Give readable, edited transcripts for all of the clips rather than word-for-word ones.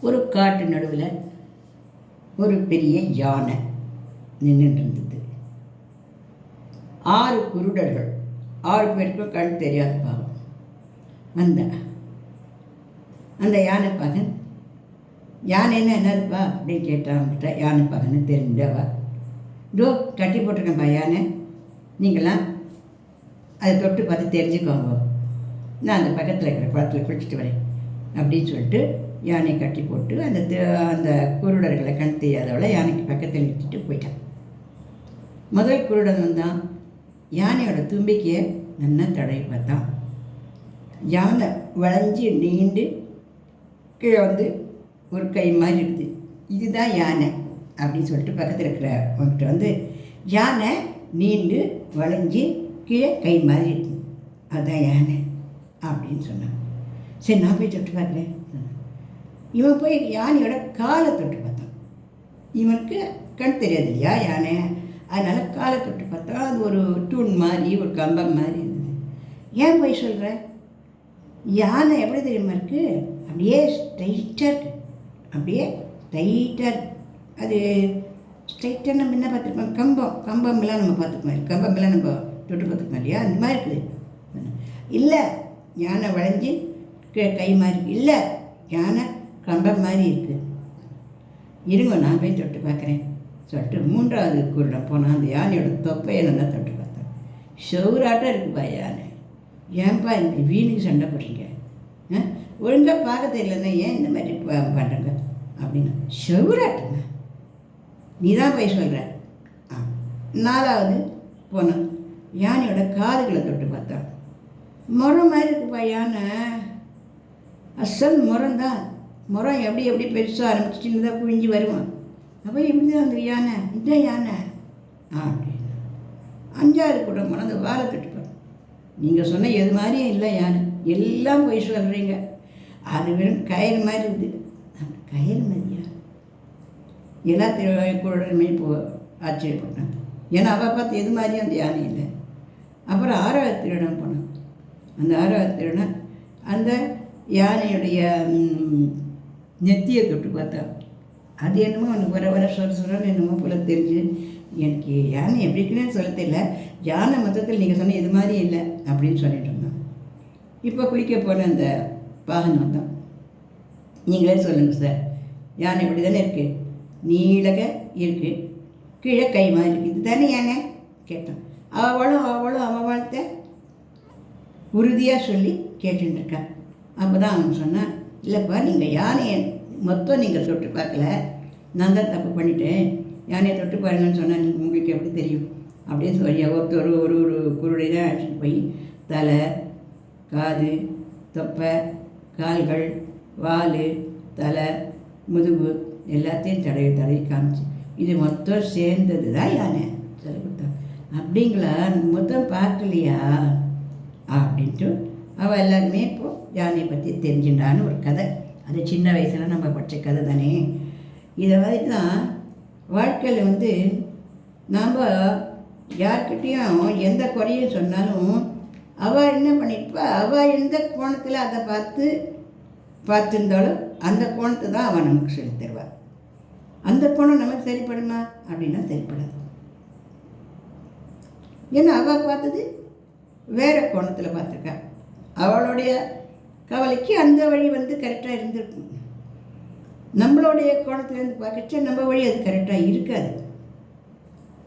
ஒரு காட்டு நடுவில் ஒரு பெரிய யானை நின்றுட்டு இருந்தது. 6 குருடர்கள், 6 பேருக்கும் கண் தெரியாது பாவம். அந்த யானை பகன், யானைன்னா என்னதுப்பா அப்படின்னு கேட்டான். அவங்ககிட்ட யானை பகன்னு தெரிஞ்சவா, இதோ கட்டி போட்டிருக்கேன்ப்பா யானை, நீங்களாம் அதை தொட்டு பார்த்து தெரிஞ்சுக்கோங்க, நான் அந்த பக்கத்தில் இருக்கிற குளத்தில் குளிச்சுட்டு வரேன் அப்படின்னு சொல்லிட்டு யானையை கட்டி போட்டு அந்த குருடர்களை கண் தெரியாதவளை யானைக்கு பக்கத்தில் நிறுத்திட்டு போயிட்டான். முதல் குருடன் வந்தான். யானையோட தும்பிக்கையை நல்லா தடவி பார்த்தான். யானை வளைஞ்சி நீண்டு கீழே ஒரு கை மாதிரி இருக்குது. இதுதான் யானை அப்படின்னு சொல்லிட்டு பக்கத்தில் இருக்கிற அவங்ககிட்ட யானை நீண்டு வளைஞ்சி கீழே கை மாதிரி இருக்குது, அதுதான் யானை அப்படின்னு சொன்னான். சரி, நான் போய் தொட்டு பார்க்குறேன். இவன் போய் யானையோட காலை தொட்டு பார்த்தான். இவனுக்கு கண் தெரியாது இல்லையா யானை, அதனால் காலை தொட்டு பார்த்தா அது ஒரு தூண் மாதிரி, ஒரு கம்பம் மாதிரி இருந்தது. ஏன் போய் சொல்கிற? யானை எப்படி தெரியுமா இருக்குது? அப்படியே ஸ்ட்ரைட்டாக இருக்குது, அப்படியே ஸ்ட்ரைட்டாக இருக்குது. அது ஸ்ட்ரைட்டாக நம்ம என்ன பார்த்துருக்கோம், கம்பம்லாம் நம்ம பார்த்துக்கோம், கம்பம்லாம் நம்ம தொட்டு பார்த்துக்கோம் இல்லையா, அந்த மாதிரி இருக்குது. இல்லை, யானை வளைஞ்சி கை மாதிரி இருக்குது. இல்லை, யானை கம்பம் மாதிரி இருக்குது. இருங்க, நான் போய் தொட்டு பார்க்குறேன் சொல்லிட்டு 3வது குருடன் போனால் அந்த யானையோட தொப்பையை நல்லா தொட்டு பார்த்தேன். ஷவுராட்டம் இருக்குப்பா யானை. ஏன்பா இந்த வீணுக்கு சண்டை போடுறீங்க? ஒழுங்காக பார்க்க தெரியலன்னா ஏன் இந்த மாதிரி பண்ணுறங்க அப்படின்னா, ஷவுராட்டுங்க, நீ தான் போய் சொல்கிற. 4வது போனோம், யானையோட காதுகளை தொட்டு பார்த்தோம். முறம் மாதிரி இருக்குப்பா யானை, அசல் முறம் தான். முறம் எப்படி பெருசாக ஆரம்பிச்சிட்டு தான் குழிஞ்சி வருவான். அப்போ எப்படி தான் அந்த யானை, இதுதான் யானை அப்படின்னு. 5வது கூட போனால் அந்த வாழை தொட்டுப்பார். நீங்கள் சொன்ன எது மாதிரியும் இல்லை யானை, எல்லாம் போய் சொல்கிறீங்க. அது வெறும் கயிறு மாதிரி இருக்குது. அந்த கயிறு மாதிரியா? எல்லா குருடனுமே ஆச்சரியப்பட்டான். ஏன்னா அவள் பார்த்து எது மாதிரியும் அந்த யானை இல்லை. அப்புறம் 6வது திருடன் போனான். அந்த 6வது திருடன் அந்த யானையுடைய நெத்தியை தொட்டு பார்த்தா. அது என்னமோ அவனுக்கு வர சொல்கிறோன்னு என்னமோ போல தெரிஞ்சு, எனக்கு யானை எப்படி இருக்குன்னு சொல்ல தெரியல, யானை மொத்தத்தில் நீங்கள் சொன்ன எது மாதிரி இல்லை அப்படின்னு சொல்லிட்டு இருந்தான். இப்போ குளிக்க போன அந்த பாகன் வந்தான். நீங்களே சொல்லுங்கள் சார், யானை இப்படி தானே இருக்குது, நீளக இருக்குது, கீழே கை மாதிரி இருக்குது, இது தானே யானை கேட்டான். அவளும் அவன் வாழ்த்த உறுதியாக சொல்லி கேட்டுருக்கான். அப்போ தான் அவன் சொன்னான், இல்லைப்பா, நீங்கள் யானையை மொத்தம் நீங்கள் தொட்டு பார்க்கல, நான் தான் தப்பு பண்ணிட்டேன், யானையை தொட்டு பாருங்கன்னு சொன்னால் நீங்கள் உங்களுக்கு எப்படி தெரியும் அப்படின்னு சொல்லி ஒருத்தர் ஒரு குருடை தான் அழைச்சிட்டு போய் தலை, காது, தொப்பை, கால்கள், வால், தலை, முதுகு எல்லாத்தையும் தடவி காமிச்சு, இது மொத்தம் சேர்ந்தது தான் யானை சொல்லி கொடுத்தான். அப்படிங்களா, மொத்தம் பார்க்கலையா அப்படின்ட்டு அவள் எல்லாருமே இப்போது யானையை பற்றி தெரிஞ்சுட்டான்னு ஒரு கதை. அது சின்ன வயசில் நம்ம படித்த கதை தானே. இதை மாதிரி தான் வாழ்க்கையில் நாம் யார்கிட்டையும் எந்த குறையும் சொன்னாலும் அவள் என்ன பண்ணியிருப்பா, அவள் எந்த கோணத்தில் அதை பார்த்துருந்தாலும் அந்த கோணத்தை தான் அவள் நமக்கு சொல்லி தருவாள். அந்த கோணம் நமக்கு சரிப்படுமா அப்படின்னா சரிப்படாது. ஏன்னா அவள் பார்த்தது வேறு கோணத்தில் பார்த்துருக்கா. அவளுடைய கவலைக்கு அந்த வழி கரெக்டாக இருந்திருக்கும். நம்மளுடைய கோணத்துலேருந்து பார்க்கச்சா நம்ம வழி அது கரெக்டாக இருக்காது.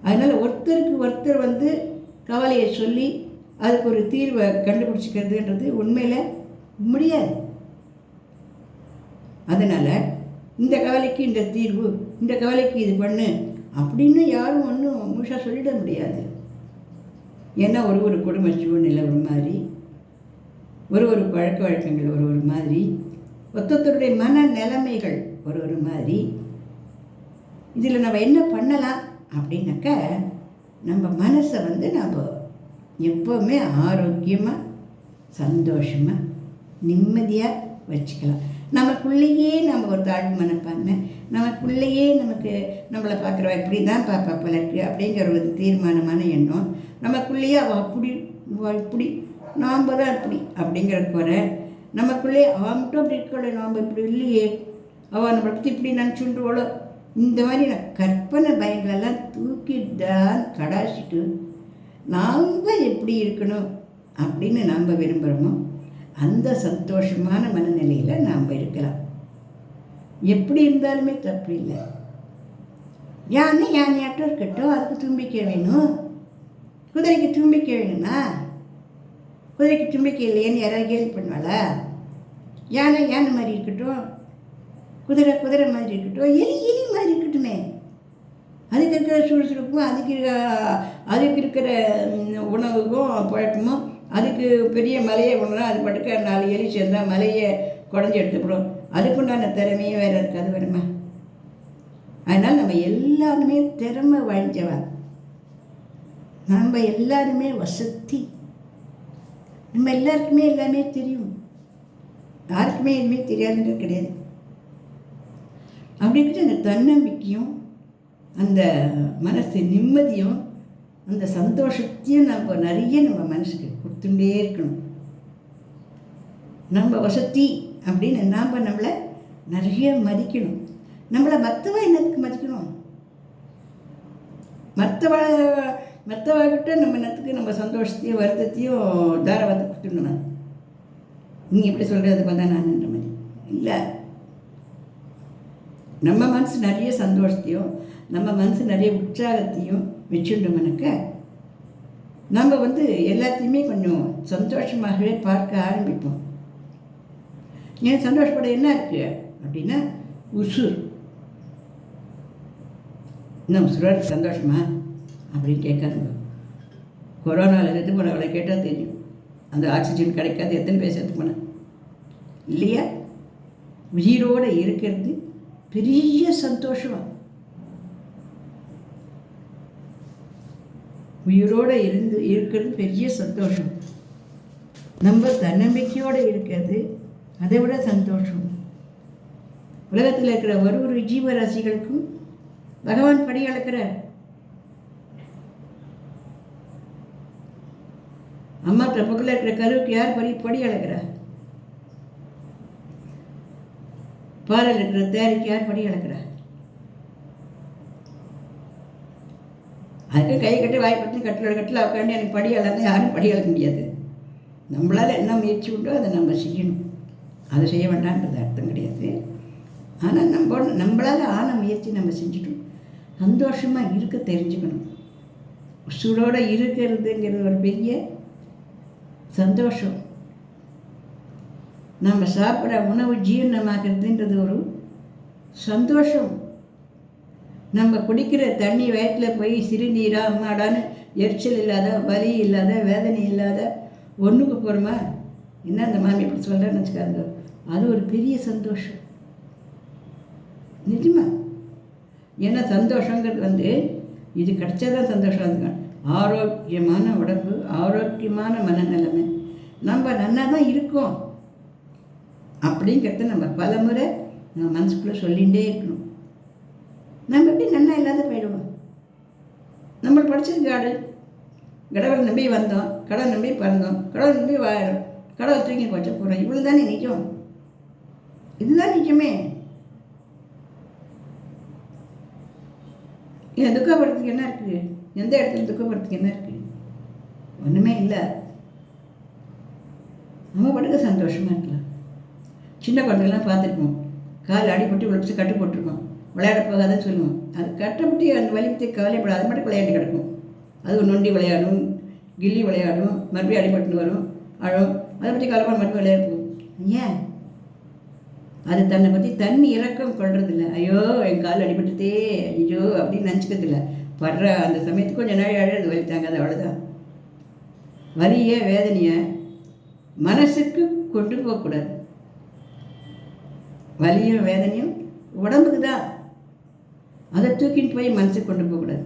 அதனால் ஒருத்தருக்கு ஒருத்தர் கவலையை சொல்லி அதுக்கு ஒரு தீர்வை கண்டுபிடிச்சிக்கிறதுன்றது உண்மையில் முடியாது. அதனால் இந்த கவலைக்கு இந்த தீர்வு, இந்த கவலைக்கு இது பண்ணு அப்படின்னு யாரும் ஒன்றும் முழுசாக சொல்லிட முடியாது. ஏன்னா ஒரு குடும்ப சூழ்நிலை ஒரு மாதிரி, ஒரு பழக்க வழக்கங்கள் ஒரு மாதிரி, ஒருத்தருடைய மன நிலைமைகள் ஒரு மாதிரி. இதில் நம்ம என்ன பண்ணலாம் அப்படின்னாக்க, நம்ம மனசை நம்ம எப்போவுமே ஆரோக்கியமாக, சந்தோஷமாக, நிம்மதியாக வச்சுக்கலாம். நமக்குள்ளேயே நம்ம ஒரு தாழ்வு மனப்பான்மை, நமக்குள்ளேயே நம்மளை பார்க்குறவ இப்படி தான் பாப்பா போல இருக்குது அப்படிங்கிற ஒரு தீர்மானமான எண்ணம் நமக்குள்ளேயே, அவள் அப்படி இப்படி, நாம் தான் இப்படி அப்படிங்கிற குறை நமக்குள்ளே, அவன் மட்டும் அப்படி இருக்கல, நாம் இப்படி இல்லையே அவள் நம்மளை பற்றி இப்படி நினச்சுட்டுவோளோ, இந்த மாதிரி நான் கற்பனை பயங்களெல்லாம் தூக்கிட்டான் கடாசிட்டு நாம் எப்படி இருக்கணும் அப்படின்னு நாம் விரும்புகிறோமோ அந்த சந்தோஷமான மனநிலையில் நாம் இருக்கலாம். எப்படி இருந்தாலுமே தப்பு இல்லை. யானையாட்டம் இருக்கட்டும், அதுக்கு தும்பிக்கை வேணும். குதிரைக்கு தும்பிக்கை வேணும்னா குதிரைக்கு தும்பிக்கை இல்லையேன்னு யாராவது கேள்வி பண்ணுவாளா? யானை மாதிரி இருக்கட்டும், குதிரை மாதிரி இருக்கட்டும், எலி மாதிரி இருக்கட்டுமே. அதுக்கு இருக்கிற சுறுசுறுப்பும் அதுக்கு இருக்கிற உணவுக்கும் பழக்கமும், அதுக்கு பெரிய மலையை ஒன்றுனா அது பட்டுக்க 4 எலி சேர்ந்தால் மலையை குடஞ்சி எடுத்துப்படும். அதுக்குண்டான திறமையும் வேறு இருக்காது வருமா? அதனால் நம்ம எல்லாருமே திறமை வாய்ந்தவா, நம்ம எல்லாருமே வசதி, நம்ம எல்லாருக்குமே எல்லாமே தெரியும், யாருக்குமே எதுவுமே தெரியாதுன்றது கிடையாது. அப்படி இருக்கிற அந்த தன்னம்பிக்கையும் அந்த மனசு நிம்மதியும் அந்த சந்தோஷத்தையும் நம்ம நிறைய நம்ம மனசுக்கு கொடுத்துட்டே இருக்கணும். நம்ம வசதி அப்படின்னு நாம் நம்மளை நிறைய மதிக்கணும். நம்மளை மற்றவா என்னத்துக்கு மதிக்கணும்? மற்றவாகிட்ட நம்ம என்னத்துக்கு நம்ம சந்தோஷத்தையும் வருத்தத்தையும் தாராவத்தை கொடுத்துடணும். நீங்கள் எப்படி சொல்கிறது பார்த்தா நான்ன்ற மாதிரி இல்லை. நம்ம மனசு நிறைய சந்தோஷத்தையும் நம்ம மனசு நிறைய உற்சாகத்தையும் வச்சுட்டோம்னாக்க நம்ம எல்லாத்தையுமே கொஞ்சம் சந்தோஷமாகவே பார்க்க ஆரம்பிப்போம். ஏன் சந்தோஷப்பட என்ன இருக்குது அப்படின்னா உசுர். இன்னும் உசுரோட சந்தோஷமா அப்படின்னு கேட்காதுங்க. கொரோனாவில் இருந்து போனவளை கேட்டால் தெரியும், அந்த ஆக்சிஜன் கிடைக்காது எத்தனை பேர் சேர்த்து போனேன் இல்லையா? உயிரோடு இருக்கிறது பெரிய சந்தோஷம். உயிரோடு இருக்கிறது பெரிய சந்தோஷம். நம்ம தன்னம்பிக்கையோடு இருக்கிறது அதை விட சந்தோஷம். உலகத்தில் இருக்கிற ஒரு ஜீவராசிகளுக்கும் பகவான் படி அளக்கிறார். அம்மா பக்கத்தில் இருக்கிற கருவுக்கு யார் படி அளக்கிறார்? பாலில் இருக்கிற தேரைக்கு யார் படி அளக்கிறார்? அதுக்கு கை கட்டி வாய்ப்பட்டு கட்டில் உட்காந்து எனக்கு படி அளந்தா யாரும் படி அளக்க முடியாது. நம்மளால் என்ன முயற்சி உண்டோ அதை நம்ம செய்யணும். அதை செய்ய வேண்டான்றது அர்த்தம் கிடையாது. ஆனால் நம்மளால் ஆன முயற்சி நம்ம செஞ்சுட்டோம். சந்தோஷமாக இருக்க தெரிஞ்சுக்கணும். உசுரோடு இருக்கிறதுங்கிறது ஒரு பெரிய சந்தோஷம். நம்ம சாப்பிட்ற உணவு ஜீரணமாகிறதுன்றது ஒரு சந்தோஷம். நம்ம குடிக்கிற தண்ணி வயிற்றில் போய் சிறுநீரா அம்மாடான்னு எரிச்சல் இல்லாத, வலி இல்லாத, வேதனை இல்லாத ஒன்றுக்கு போகிறோமா? என்ன அந்த மாமி எப்படி சொல்கிறேன்னு வச்சுக்காங்க, அது ஒரு பெரிய சந்தோஷம் நிஜமா. ஏன்னா சந்தோஷங்கிறது இது கிடைச்சாதான் சந்தோஷம். அதுங்க ஆரோக்கியமான உடம்பு, ஆரோக்கியமான மனநிலைமை, நம்ம நல்லா தான் இருக்கோம் அப்படிங்கிறத நம்ம பல முறை நம்ம மனசுக்குள்ளே சொல்லிகிட்டே இருக்கணும். நம்ம எப்படி நல்லா இல்லாத போயிடுவோம். நம்ம படித்தது கடவுளை நம்பி வந்தோம், கடவுளை நம்பி பிறந்தோம், கடவுளை நம்பி வாழறோம், கடவுளை தூக்கி போச்ச போகிறோம். இவ்வளோ தானே நிஜம். இதுதான் நிஜமே. ஏன் துக்கப்படுறதுக்கு என்ன இருக்குது? எந்த இடத்துல துக்கப்படுறதுக்கு என்ன இருக்குது? ஒன்றுமே இல்லை. நம்ம படுக்க சந்தோஷமாக இருக்கலாம். சின்ன குழந்தைங்களாம் பார்த்துருக்கோம், கால் அடிப்பட்டு விழிச்சு கட்டு போட்டிருக்கோம், விளையாட போகாதுன்னு சொல்லுவோம். அது கட்டப்பட்டு அந்த வலிக்கு கவலைப்படாது, அது மட்டும் விளையாண்டு கிடக்கும். அது நொண்டி விளையாடும், கில்லி விளையாடும், மறுபடியும் அடிபட்டு வரும், அழும், அதை பற்றி கவலைப்பட மறுபடியும் விளையாட போகும். ஏன்? அது தன்னை பற்றி தண்ணி இறக்கம் கொள்றதில்ல. ஐயோ என் கால் அடிபட்டுதே ஐயோ அப்படின்னு நினச்சிக்கிறதில்ல. படுற அந்த சமயத்துக்கு கொஞ்சம் நாள் அழுது வலி தாங்காது, அவ்வளோதான். வலியை வேதனையை மனசுக்கு கொண்டு போகக்கூடாது. வலியும் வேதனையும் உடம்புக்கு தான், அதை தூக்கிட்டு போய் மனசுக்கு கொண்டு போகக்கூடாது.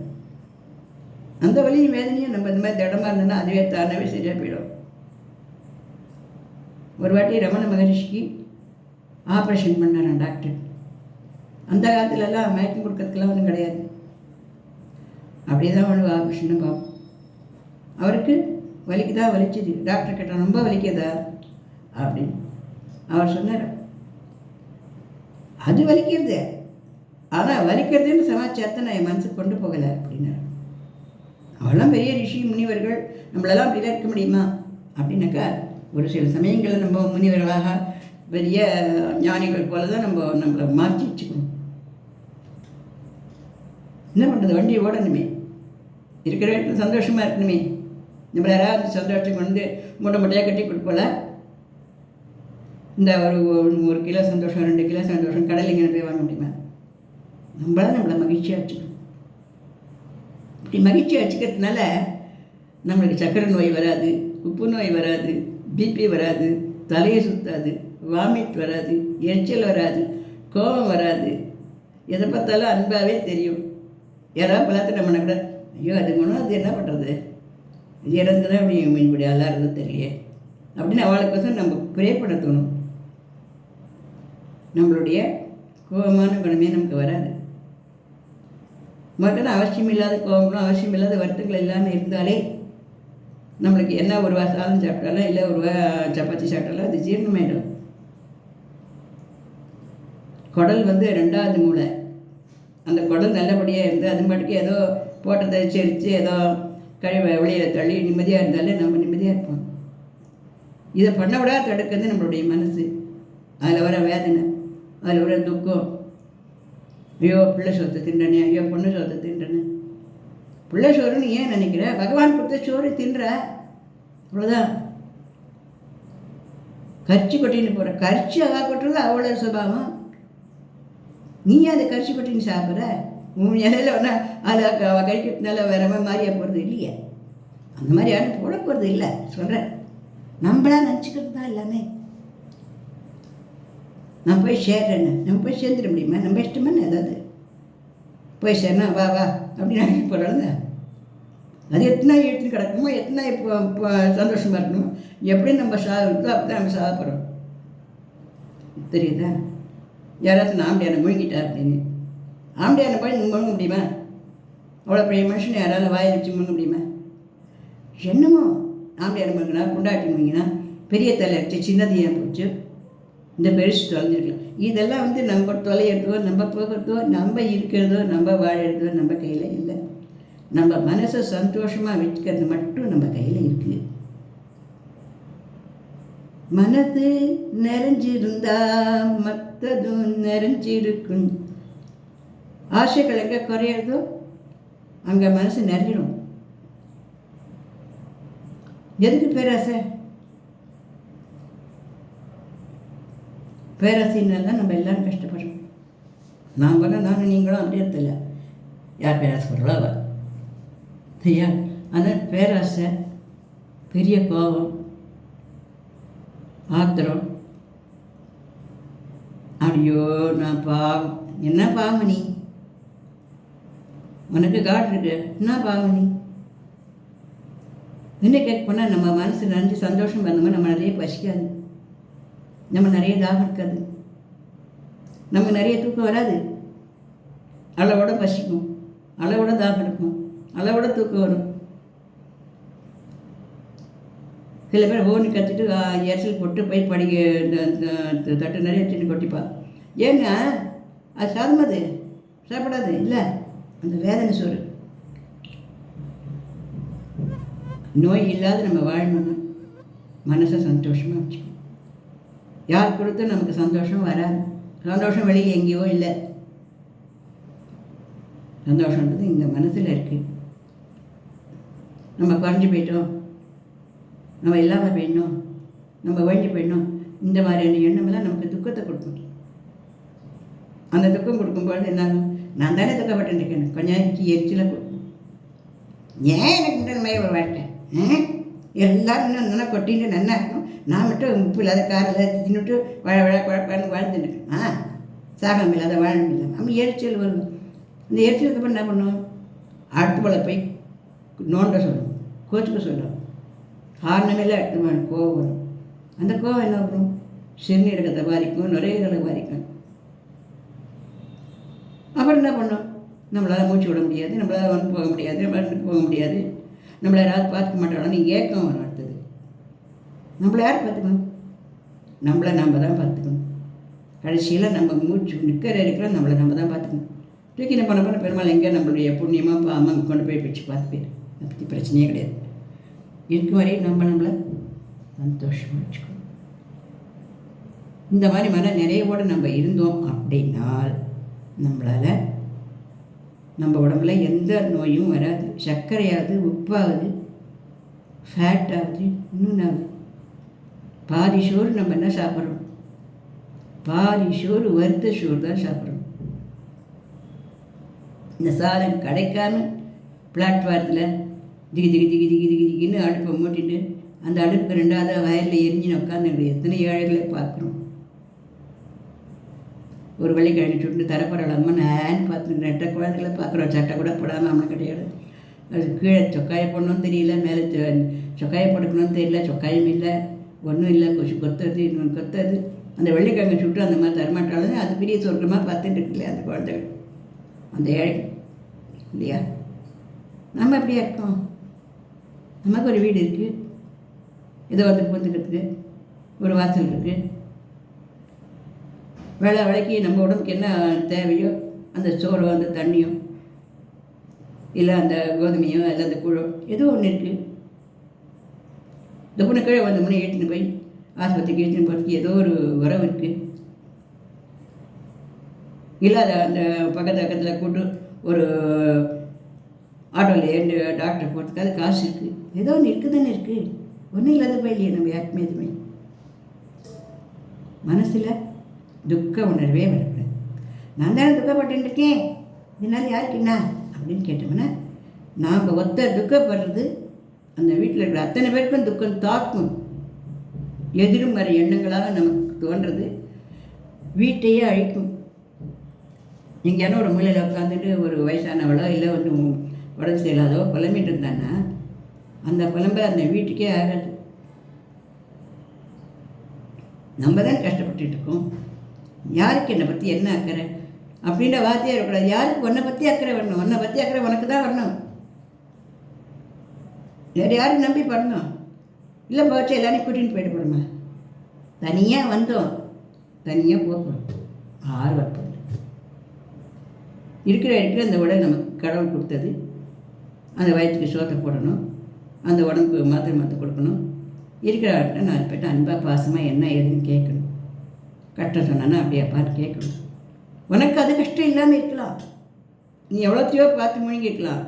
அந்த வலியும் வேதனையும் நம்ம இந்த மாதிரி திடமாக இருந்தோன்னா அதுவே தானாகவே சரியாக போயிடும். ஒரு வாட்டி ரமண மகரிஷிக்கு ஆப்ரேஷன் பண்ணாரான் டாக்டர். அந்த காலத்துலலாம் மயக்கம் கொடுக்கறதுக்கெல்லாம் ஒன்றும் கிடையாது. அப்படியே தான் ஒன்று ஆப்ரேஷன் பார்ப்போம். அவருக்கு வலிக்குதா, வலிச்சுது. டாக்டர் கேட்டால் ரொம்ப வலிக்குதா அப்படின்னு. அவர் சொன்னார், அது வலிக்கிறது. ஆனால் வலிக்கிறதுன்னு சமாச்சாரத்தை நான் என் மனசுக்கு கொண்டு போகலை அப்படின்னா, அவெல்லாம் பெரிய ரிஷி முனிவர்கள், நம்மளெல்லாம் அப்படிலாம் இருக்க முடியுமா அப்படின்னாக்கா, ஒரு சில சமயங்களில் நம்ம முனிவர்களாக பெரிய ஞானிகள் போல தான் நம்மளை மாற்றி வச்சுக்கணும். என்ன பண்ணுறது, வண்டி ஓடணுமே, இருக்கிற இடத்துல சந்தோஷமாக இருக்கணுமே. நம்மள யாராவது சந்தோஷத்துக்கு வந்து மூட்டையாக கட்டி கொடுப்போல, இந்த ஒரு கிலோ சந்தோஷம் 2 கிலோ சந்தோஷம் கடையில் இங்கே போய் வாங்க முடியுமா? நம்மளை மகிழ்ச்சியாக வச்சுக்கணும். இப்படி மகிழ்ச்சியாக வச்சுக்கிறதுனால நம்மளுக்கு சக்கரை நோய் வராது, உப்பு நோய் வராது, பிபி வராது, தலையை சுற்றாது, வாமிட் வராது, எரிச்சல் வராது, கோபம் வராது. எதை பார்த்தாலும் அன்பாகவே தெரியும். யாராவது பார்த்து நம்ம கூட ஐயோ அது குணம், அது என்ன பண்ணுறது, இது இடத்துக்கு தான் இப்படி அல்லாறது தெரியலையே அப்படின்னு அவளுக்கோசம் நம்ம ப்ரே பண்ண தோணும். நம்மளுடைய கோபமான குணமே நமக்கு வராது. மக்கள் அவசியமில்லாத கோபங்களும் அவசியமில்லாத வருத்தங்கள் எல்லாமே இருந்தாலே நம்மளுக்கு என்ன ஒரு சாதம் சாப்பிட்டாலும் இல்லை ஒரு சப்பாத்தி சாப்பிட்டாலும் அது ஜீரணமாயிடும். குடல் 2வது மூளை. அந்த குடல் நல்லபடியாக இருந்து அது பாட்டுக்கு ஏதோ போட்டதை செரித்து ஏதோ கழிவை வெளியில் தள்ளி நிம்மதியாக இருந்தாலே நம்ம நிம்மதியாக இருப்போம். இதை பண்ண விட தடுக்கிறது நம்மளுடைய மனசு. அதில் வர வேதனை, அதில் வர துக்கம். ஐயோ பிள்ளை சோத்தை தின்றனே, ஐயோ பொண்ணு சோத்தை தின்றனே. பிள்ளை சோறுன்னு ஏன் நினைக்கிற? பகவான் கொடுத்த சோறு தின்ற, அவ்வளோதான். கரிச்சி கொட்டின்னு போகிற, கரிச்சி கொட்டுறது அவ்வளோ சுபாவம். நீ அதை கரிச்சி கொட்டின்னு சாப்பிட்ற, உன் இலையில் ஒன்றா அதில் அவள் கறிக்கிறதுனால வேற மாதிரியாக போகிறது இல்லையே. அந்த மாதிரி யாரும் போட போகிறது இல்லை சொல்கிறேன். நம்மளா நினச்சிக்கிறது தான் எல்லாமே. நான் போய் சேர்றேன்னு நம்ம போய் சேர்ந்துட முடியுமா? நம்ம இஷ்டமான ஏதாவது போய் சேர்னா வா வா அப்படின்னு நினைக்க போகிறாங்க. அது எத்தனை எடுத்துன்னு கிடக்குமோ, எத்தனை இப்போ சந்தோஷமாக இருக்கணுமோ, எப்படி நம்ம சாகுறதோ அப்படி தான் நம்ம சாக போகிறோம். தெரியுதா? யாராச்சும் ஆம்படியான முழுங்கிட்டா அப்படின்னு ஆம்படியான போய் முழுங்க முடியுமா? அவ்வளோ பெரிய மனுஷனை யாராலும் வாயை வச்சு முழுங்க முடியுமா? என்னமோ ஆம்படியான முழுங்கினா, குண்டாட்டி முழுங்கினா, பெரிய தலை வச்சு சின்னது ஏன் போச்சு, இந்த பெருசு தொலைஞ்சிருக்கலாம். இதெல்லாம் நம்ம தொலைகிறதோ, நம்ம போகிறதோ, நம்ம இருக்கிறதோ, நம்ம வாழறதோ நம்ம கையில் இல்லை. நம்ம மனசை சந்தோஷமாக வச்சுக்கிறது மட்டும் நம்ம கையில் இருக்குது. மனது நிறைஞ்சிருந்தா மற்றதும் நிறைஞ்சிருக்கும். ஆசைகள் எங்கே குறையிறதோ அங்கே மனசு நிறைஞ்சிடும். எதுக்கு பேராசை? பேராசைனால தான் நம்ம எல்லோரும் கஷ்டப்படுறோம். நானும் நீங்களும் அப்படி இடத்துல யார் பேராசைப்படுறோம் அவள் ஐயா. ஆனால் பேராசை, பெரிய கோபம், ஆத்திரம், அப்படியோ நான் பாவம், என்ன பாவம் நீ, உனக்கு காட் இருக்கு, என்ன பாவம் நீ என்ன கேட்க போனால் நம்ம மனசு நிறைஞ்சு சந்தோஷம் பண்ணோம்னா நம்ம நிறைய பசிக்காது, நம்ம நிறைய தாகம் இருக்காது, நமக்கு நிறைய தூக்கம் வராது. அளவோட பசிக்கும், அளவோட தாகம் இருக்கும், அளவோட தூக்கம் வரும். சில பேர் ஓன்னு கற்றுட்டு எரிசல் போட்டு போய் படிக்க தட்டு நிறைய வச்சுட்டு கொட்டிப்பா. ஏன்னா அது சாதமாது சாப்பிடாது இல்லை, அந்த வேதனை சோறு. நோய் இல்லாத நம்ம வாழணும்னா மனசை சந்தோஷமாக வச்சுக்கணும். யார் கொடுத்தும் நமக்கு சந்தோஷம் வராது. சந்தோஷம் வெளியே எங்கேயோ இல்லை. சந்தோஷன்றது இந்த மனசில் இருக்குது. நம்ம குறைஞ்சி போயிட்டோம், நம்ம இல்லாமல் போயிடணும், நம்ம ஒழிஞ்சு போயிடணும், இந்த மாதிரியான எண்ணமெல்லாம் நமக்கு துக்கத்தை கொடுக்கும். அந்த துக்கம் கொடுக்கும்போது என்னாகும், நான் தானே துக்கப்பட்டு இருக்கேன், கொஞ்சம் எரிச்சலாக கொடுக்கும். ஏன் எனக்கு இந்த மாதிரி ஒரு வாழ்க்கை, எல்லோரும் இன்னும் நல்லா கொட்டிட்டு நல்லா இருக்கணும், நான் மட்டும் உப்பு இல்லாத காரம் இல்லாத தின்னுட்டு குழப்பான்னு வாழ்ந்துருக்கேன். சாகம் இல்லாத வாழணும் இல்லை, நம்ம எரிச்சல் வரும். இந்த எரிச்சலுக்கு அப்புறம் என்ன பண்ணுவோம், அடுத்த போல போய் நோண்ட சொல்லணும், கோச்சுக்க சொல்லணும். காரணமெல்லாம் அடுத்த கோவம் வரும். அந்த கோவம் என்ன வரும், சிறுநீரகத்தை பாதிக்கும், நுரையீரலை பாதிக்கும். அப்புறம் என்ன பண்ணோம், நம்மளால் மூச்சு விட முடியாது, நம்மளால் போக முடியாது, நம்மளால் போக முடியாது, நம்மளை யாராவது பார்த்துக்க மாட்டாங்களா, நீங்கள் ஏக்கம் வரும். அடுத்தது நம்மளை யார் பார்த்துக்கணும், நம்மளை நம்ம தான் பார்த்துக்கணும். கடைசியில் நம்ம மூச்சு நிற்கிற இருக்கிறோம் நம்மளை நம்ம தான் பார்த்துக்கணும். தூக்கி என்ன பண்ண பெருமாள் எங்கே நம்மளுடைய புண்ணியமாக அம்மா கொண்டு போய் வச்சு பார்த்து போயிரு. அதை பற்றி பிரச்சனையே கிடையாது. இருக்கும் வரையும் நம்மளை சந்தோஷமாக வச்சுக்கணும். இந்த மாதிரி மன நிறைவோடு நம்ம இருந்தோம் அப்படின்னால் நம்மளால் நம்ம உடம்புல எந்த நோயும் வராது. சர்க்கரையாவது, உப்பாகுது, ஃபேட் ஆகுது, இன்னும் ஆகுது. பாதி சோறு நம்ம என்ன சாப்பிட்றோம்? பாதி சோறு வறுத்த சோறு தான் சாப்பிட்றோம். இந்த சாதம் கிடைக்காம பிளாட்ஃபாரத்தில் திகின்னு அடுப்பை மூட்டிட்டு அந்த அடுப்பு ரெண்டாவது வயலில் எரிஞ்சின்னு உட்காந்து எத்தனை ஏழைகளை பார்க்குறோம். ஒரு வெள்ளிக்கிழமை சுட்டு தரப்படலாமா நான் பார்த்துக்கிறேன். 8 குழந்தைகளை பார்க்குறோம். சட்டை கூட போடாமல் அவனை கிடையாது. அது கீழே சொக்காயை போடணும்னு தெரியல, மேலே சொக்காயை போட்டுக்கணும்னு தெரியல, சொக்காயும் இல்லை, ஒன்றும் இல்லை. கொத்துறது, இன்னொன்று கொத்துறது. அந்த வெள்ளிக்கிழமை சுட்டு அந்த மாதிரி தரமாட்டாலும் அது பெரிய சொர்க்கமாக பார்த்துட்டு இருக்குல்லையா அந்த குழந்தைகள், அந்த ஏழை இல்லையா? நம்ம அப்படியே இருக்கோம். நமக்கு ஒரு வீடு இருக்குது, ஏதோ வந்து பூந்துக்கிறதுக்கு ஒரு வாசல் இருக்குது. வேலைக்கு நம்ம உடம்புக்கு என்ன தேவையோ அந்த சோறோ அந்த தண்ணியோ இல்லை அந்த கோதுமையோ இல்லை அந்த கூழோ ஏதோ ஒன்று இருக்குது. இந்த பொண்ணு கீழே வந்த முன்னே ஏற்றின்னு போய் ஆஸ்பத்திரிக்கு ஏற்றின்னு போகிறதுக்கு ஏதோ ஒரு உறவு இருக்குது. இல்லை அந்த பக்கத்தில் கூட்டு ஒரு ஆட்டோவில் ஏண்டு டாக்டர் போகிறதுக்கு அது காசு இருக்குது. ஏதோ ஒன்று இருக்குது தானே இருக்குது. ஒன்றும் இல்லாத போயிலையே நம்ம யாருக்குமே எதுவுமே. மனசில் துக்க உணர்வே வரக்கூடாது. நான் தானே துக்கப்பட்டு இருக்கேன், இதனால் யாருக்கு என்ன அப்படின்னு கேட்டோம்னா நாம் துக்கப்படுறது அந்த வீட்டில் இருக்கிற அத்தனை பேருக்கும் துக்கம் தாக்கும். எதிரும் வர எண்ணங்களாக நமக்கு தோன்றது வீட்டையே அழிக்கும். எங்கேயான ஒரு மூலையில் உட்காந்துட்டு ஒரு வயசானவளோ இல்லை வந்து உடம்பு செய்யலாதோ புலம்பிட்டு இருந்தான்னா அந்த புலம்பை அந்த வீட்டுக்கே ஆகாது. நம்ம தான் கஷ்டப்பட்டுட்டு இருக்கோம். யாருக்கு என்னை பற்றி என்ன அக்கறை அப்படின்ற வார்த்தையாக இருக்கக்கூடாது. யாருக்கு உன்னை பற்றி அக்கறை வரணும்? உன்னை பற்றி அக்கறை உனக்கு தான் வரணும். வேறு யாரும் நம்பி பண்ணணும் இல்லை போச்சு எல்லாரையும் கூட்டிகிட்டு போயிட்டு போடுமா. தனியாக வந்தோம், தனியாக போகணும். ஆறு வரப்போம். இருக்கிற அந்த உடல் நமக்கு கடவுள் கொடுத்தது. அந்த வயிற்றுக்கு சோத்தை போடணும், அந்த உடம்புக்கு மாத்திரை கொடுக்கணும். இருக்கிற ஆட்கிட்ட 4 பேர்ட்ட அன்பாக பாசமாக என்ன ஏதுன்னு கேட்கணும். கஷ்டம் சொன்னான்னா அப்படியாப்பான்னு கேட்கணும். உனக்கு அது கஷ்டம் இல்லாமல் இருக்கலாம். நீ எவ்வளோத்தையோ பார்த்து முழுங்கிருக்கலாம்.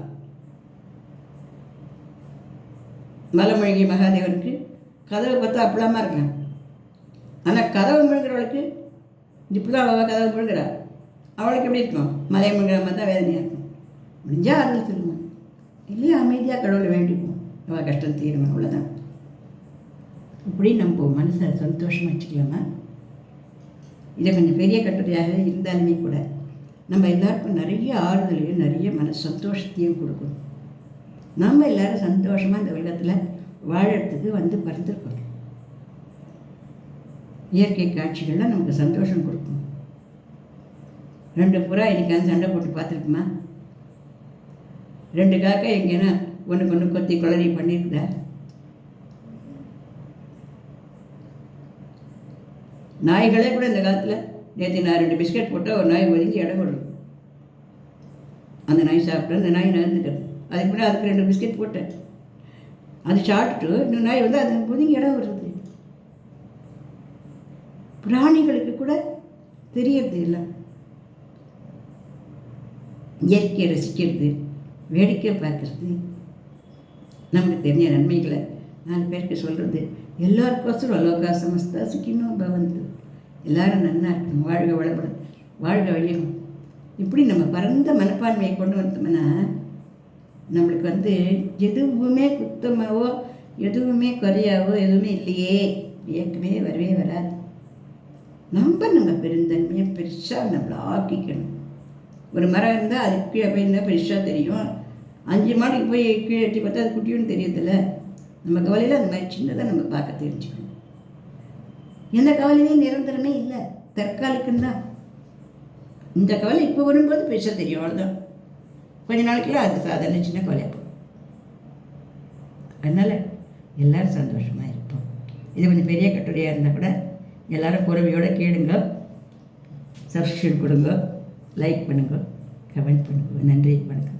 மலைமொழிகி மகாதேவனுக்கு கதவை பார்த்தா அப்பலாமா இருக்கலாம். ஆனால் கதவை முழுங்குறவளுக்கு இப்படி தான் அவள் கதவை முழுங்குறா. அவளுக்கு எப்படி இருக்கும்? மலையை முழுங்குற மாதிரி தான் வேதனையாக இருக்கும். முடிஞ்சால் அதில் சொல்லுமா, இல்லையா அமைதியாக கடவுளை வேண்டிப்போம், அவள் கஷ்டம் தீருமா, அவ்வளோதான். இப்படி நம்ம மனசை சந்தோஷமாக வச்சுக்கலாமா? இதை கொஞ்சம் பெரிய கட்டுரையாக இருந்தாலுமே கூட நம்ம எல்லாருக்கும் நிறைய ஆறுதலையும் நிறைய மன சந்தோஷத்தையும் கொடுக்கும். நம்ம எல்லோரும் சந்தோஷமாக இந்த உலகத்தில் வாழறதுக்கு வந்து பிறந்திருக்கோம். இயற்கை காட்சிகள்லாம் நமக்கு சந்தோஷம் கொடுக்கும். 2 புறா இன்னைக்கு சண்டை போட்டு பார்த்துருக்குமா? 2 காக்கா எங்கேனா ஒன்றுக்கு ஒன்று கொத்தி குளறி பண்ணியிருக்குதா? நாய்களே கூட இந்த காலத்தில் நேற்று நான் 2 பிஸ்கட் போட்டால் ஒரு நாய் ஒதுங்கி இடம் கொடுக்கும். அந்த நாய் சாப்பிட்டு அந்த நாய் நகர்ந்துக்கிறது. அதுக்கு முன்னாடி அதுக்கு 2 பிஸ்கட் போட்டேன். அது சாப்பிட்டுட்டு இன்னும் நாய் வந்து அது ஒதுங்கி இடம் விடுறது. பிராணிகளுக்கு கூட தெரியறது இல்லை. இயற்கையை ரசிக்கிறது, வேடிக்கை பார்க்கறது, நமக்கு தெரிஞ்ச நன்மைகளை 4 பேருக்கு சொல்கிறது. எல்லாருக்கோசரம் லோகா சமஸ்தா சுகினோ பவந்து, எல்லாரும் நன்னா இருக்கணும், வாழ்க வளப்படும், வாழ்க வையகம். இப்படி நம்ம பரந்த மனப்பான்மையை கொண்டு வந்தோம்னா நம்மளுக்கு வந்து எதுவுமே குத்தமாவோ எதுவுமே குறையாவோ எதுவுமே இல்லையே இயக்கமே வரவே வராது. நம்ம பெருந்தன்மையை பெருசாக நம்மளை ஆக்கிக்கணும். ஒரு மரம் இருந்தால் அது கீழே போய் இருந்தால் பெருசாக தெரியும். 5 மாடிக்கு போய் கீழே எட்டி பார்த்தா அது குட்டியும் தெரியறதில்ல. நம்ம கவலையில் அந்த மாதிரி சின்னதாக நம்ம பார்க்க தெரிஞ்சுக்கணும். எந்த கவலையுமே நிரந்தரமே இல்லை, தற்காலிகம்தான். இந்த கவலை இப்போ வரும்போது பெருசாக தெரியும், அவ்வளோதான். கொஞ்ச நாளைக்குலாம் அது சாதாரண சின்ன கவலையாக போகும். அதனால் எல்லோரும் சந்தோஷமாக இருப்போம். இது கொஞ்சம் பெரிய கட்டுரையாக இருந்தால் கூட எல்லோரும் குறவையோடு கேளுங்க. சப்ஸ்கிரைப் கொடுங்க, லைக் பண்ணுங்க, கமெண்ட் பண்ணுங்க. நன்றி, வணக்கம்.